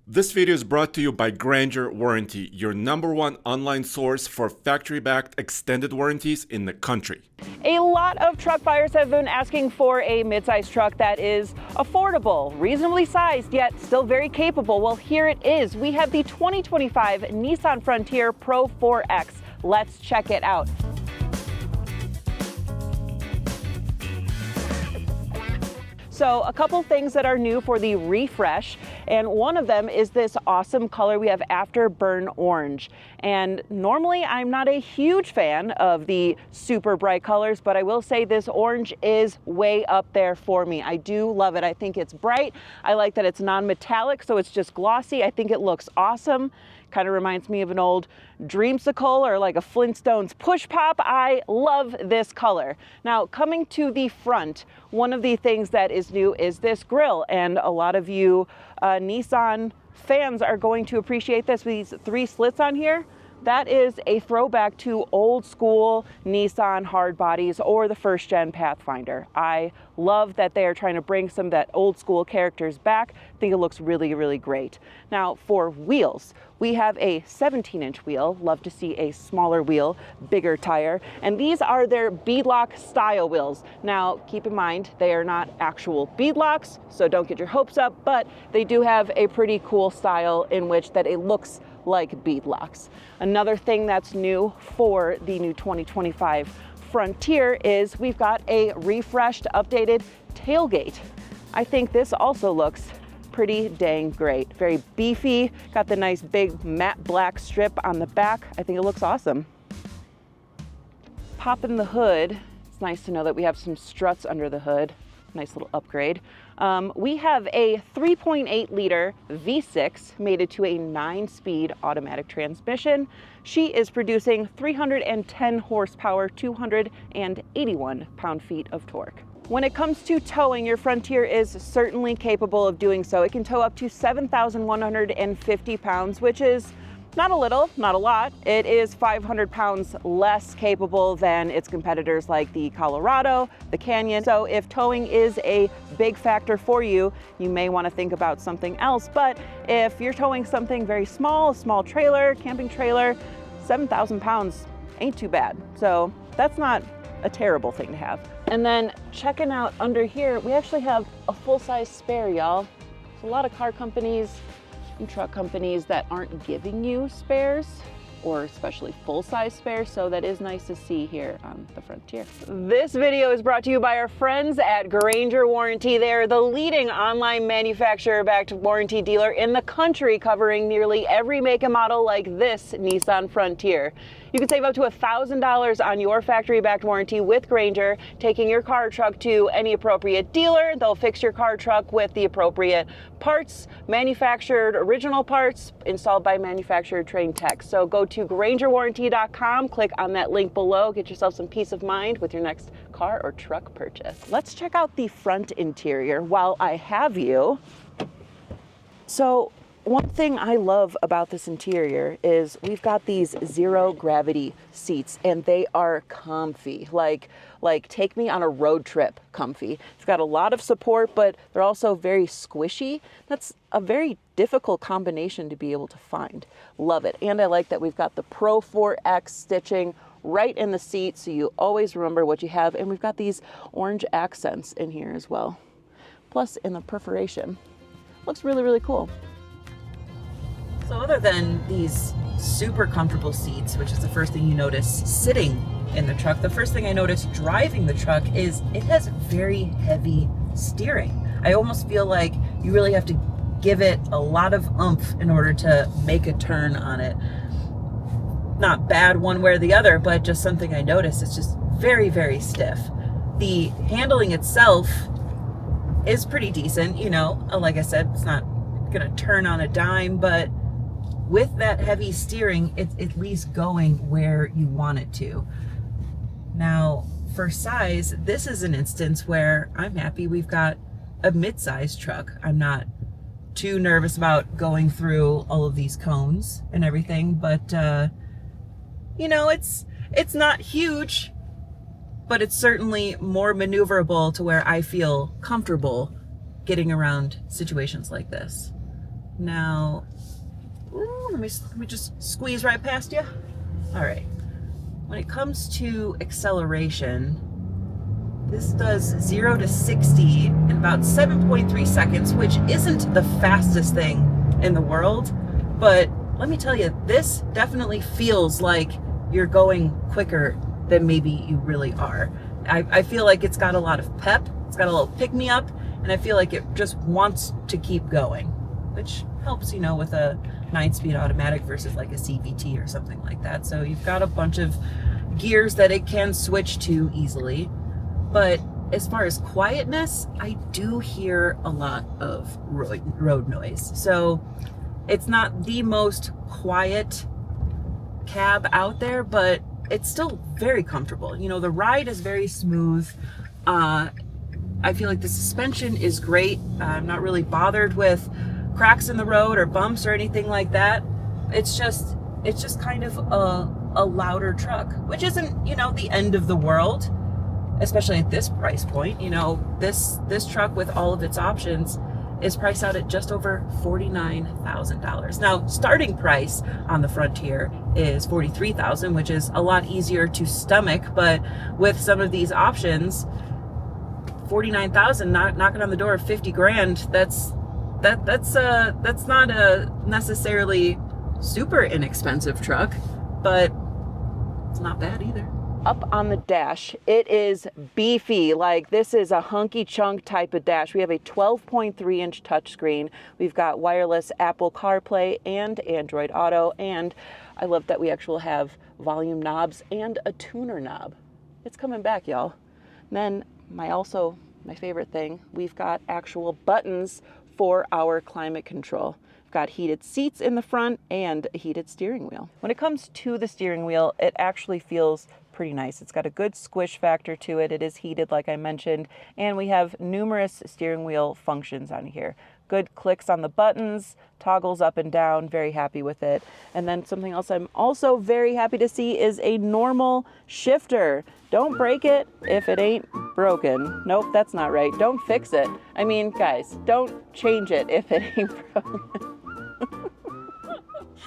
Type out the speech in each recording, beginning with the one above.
This video is brought to you by Granger Warranty, your #1 online source for factory-backed extended warranties in the country. A lot of truck buyers have been asking for a midsize truck that is affordable, reasonably sized, yet still very capable. Well, here it is. We have the 2025 Nissan Frontier Pro 4X. Let's check it out. So a couple things that are new for the refresh, and one of them is this awesome color we have Afterburn Orange. And normally I'm not a huge fan of the super bright colors, but I will say this orange is way up there for me. I do love it. I think it's bright. I like that it's non-metallic, so it's just glossy. I think it looks awesome. Kind of reminds me of an old dreamsicle or like a Flintstones push pop. I love this color. Now, coming to the front, one of the things that is new is this grille, and a lot of you Nissan fans are going to appreciate this. These 3 slits on here, that is a throwback to old school Nissan hard bodies or the first gen Pathfinder. I love that they are trying to bring some of that old school characters back. I think it looks really, really great. Now for wheels, we have a 17-inch wheel. Love to see a smaller wheel, bigger tire. And these are their beadlock style wheels. Now keep in mind, they are not actual beadlocks, so don't get your hopes up, but they do have a pretty cool style in which that it looks like beadlocks. Another thing that's new for the new 2025 Frontier is we've got a refreshed, updated tailgate. I think this also looks pretty dang great. Very beefy, got the nice big matte black strip on the back. I think it looks awesome. Popping the hood, it's nice to know that we have some struts under the hood. Nice little upgrade. We have a 3.8 liter V6 mated to a 9-speed automatic transmission. She is producing 310 horsepower, 281 pound-feet of torque. When it comes to towing, your Frontier is certainly capable of doing so. It can tow up to 7,150 pounds, which is not a little, not a lot. It is 500 pounds less capable than its competitors like the Colorado, the Canyon. So if towing is a big factor for you, you may want to think about something else. But if you're towing something very small, a small trailer, camping trailer, 7,000 pounds ain't too bad. So that's not a terrible thing to have. And then checking out under here, we actually have a full-size spare, y'all. There's a lot of car companies and truck companies that aren't giving you spares, or especially full-size spares, so that is nice to see here on the Frontier. This video is brought to you by our friends at Granger Warranty. They're the leading online manufacturer-backed warranty dealer in the country, covering nearly every make and model like this Nissan Frontier. You can save up to $1,000 on your factory-backed warranty with Granger, taking your car or truck to any appropriate dealer. They'll fix your car or truck with the appropriate parts, manufactured original parts, installed by manufacturer trained techs. So go to GrangerWarranty.com, click on that link below, get yourself some peace of mind with your next car or truck purchase. Let's check out the front interior while I have you. So one thing I love about this interior is we've got these zero gravity seats, and they are comfy, like take me on a road trip comfy. It's got a lot of support, but they're also very squishy. That's a very difficult combination to be able to find. Love it. And I like that we've got the Pro 4X stitching right in the seat, so you always remember what you have. And we've got these orange accents in here as well. Plus in the perforation. Looks really, really cool. So other than these super comfortable seats, which is the first thing you notice sitting in the truck, the first thing I notice driving the truck is it has very heavy steering. I almost feel like you really have to give it a lot of oomph in order to make a turn on it. Not bad one way or the other, but just something I noticed. It's just very, very stiff. The handling itself is pretty decent. You know, like I said, it's not gonna turn on a dime, but with that heavy steering, it's at least going where you want it to. Now, for size, this is an instance where I'm happy we've got a mid-sized truck. I'm not too nervous about going through all of these cones and everything, but you know, it's not huge, but it's certainly more maneuverable to where I feel comfortable getting around situations like this. Now, let me just squeeze right past you. All right. When it comes to acceleration, this does 0 to 60 in about 7.3 seconds, which isn't the fastest thing in the world. But let me tell you, this definitely feels like you're going quicker than maybe you really are. I feel like it's got a lot of pep, it's got a little pick-me-up, and I feel like it just wants to keep going, which helps, with a 9-speed automatic versus like a CVT or something like that. So you've got a bunch of gears that it can switch to easily. But as far as quietness, I do hear a lot of road noise. So it's not the most quiet cab out there, but it's still very comfortable. The ride is very smooth. I feel like the suspension is great. I'm not really bothered with cracks in the road or bumps or anything like that. It's just kind of a louder truck, which isn't, the end of the world, especially at this price point. This truck with all of its options is priced out at just over $49,000. Now, starting price on the Frontier is $43,000, which is a lot easier to stomach, but with some of these options, $49,000, knocking on the door of $50,000, that's not a necessarily super inexpensive truck, but it's not bad either. Up on the dash, it is beefy. Like, this is a hunky chunk type of dash. We have a 12.3 inch touchscreen. We've got wireless Apple CarPlay and Android Auto, and I love that we actually have volume knobs and a tuner knob. It's coming back, y'all. And then my favorite thing, we've got actual buttons for our climate control. Got heated seats in the front and a heated steering wheel. When it comes to the steering wheel, it actually feels pretty nice. It's got a good squish factor to it. It is heated, like I mentioned, and we have numerous steering wheel functions on here. Good clicks on the buttons, toggles up and down, very happy with it. And then something else I'm also very happy to see is a normal shifter. Don't break it if it ain't broken. Nope, that's not right. Don't fix it. I mean, guys, don't change it if it ain't broken.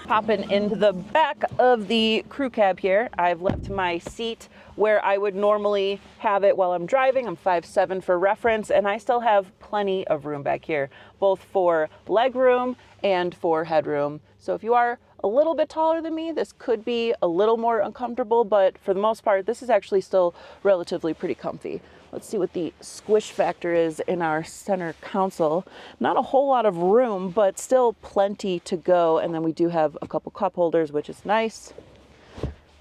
Popping into the back of the crew cab here, I've left my seat where I would normally have it while I'm driving. I'm 5'7" for reference, and I still have plenty of room back here, both for leg room and for headroom. So if you are a little bit taller than me, this could be a little more uncomfortable, but for the most part, this is actually still relatively pretty comfy. Let's see what the squish factor is in our center console. Not a whole lot of room, but still plenty to go. And then we do have a couple cup holders, which is nice.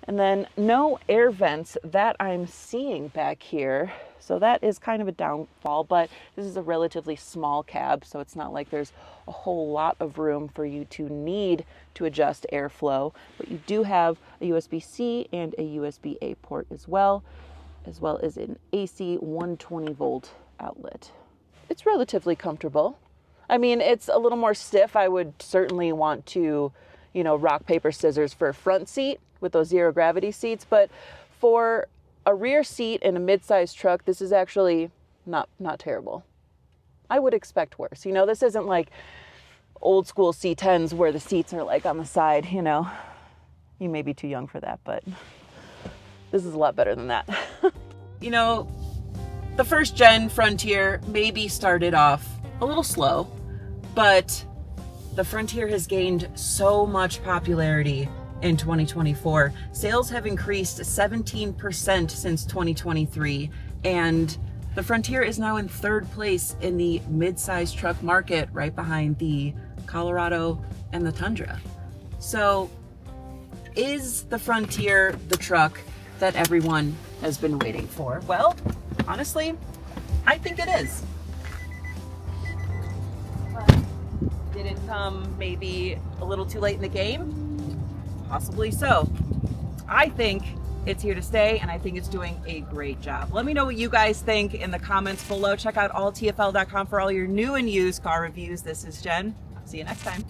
And then no air vents that I'm seeing back here. So that is kind of a downfall, but this is a relatively small cab, so it's not like there's a whole lot of room for you to need to adjust airflow. But you do have a USB-C and a USB-A port as well as an AC 120 volt outlet. It's relatively comfortable. I mean, it's a little more stiff. I would certainly want to, rock, paper, scissors for a front seat with those zero gravity seats, but for a rear seat in a mid-sized truck, this is actually not terrible. I would expect worse. This isn't like old school C10s where the seats are like on the side, You may be too young for that, but this is a lot better than that. The first gen Frontier maybe started off a little slow, but the Frontier has gained so much popularity in 2024. Sales have increased 17% since 2023, and the Frontier is now in third place in the mid-size truck market, right behind the Colorado and the Tundra. So is the Frontier the truck that everyone has been waiting for? Well, honestly, I think it is. But did it come maybe a little too late in the game? Possibly so. I think it's here to stay, and I think it's doing a great job. Let me know what you guys think in the comments below. Check out alltfl.com for all your new and used car reviews. This is Jen. See you next time.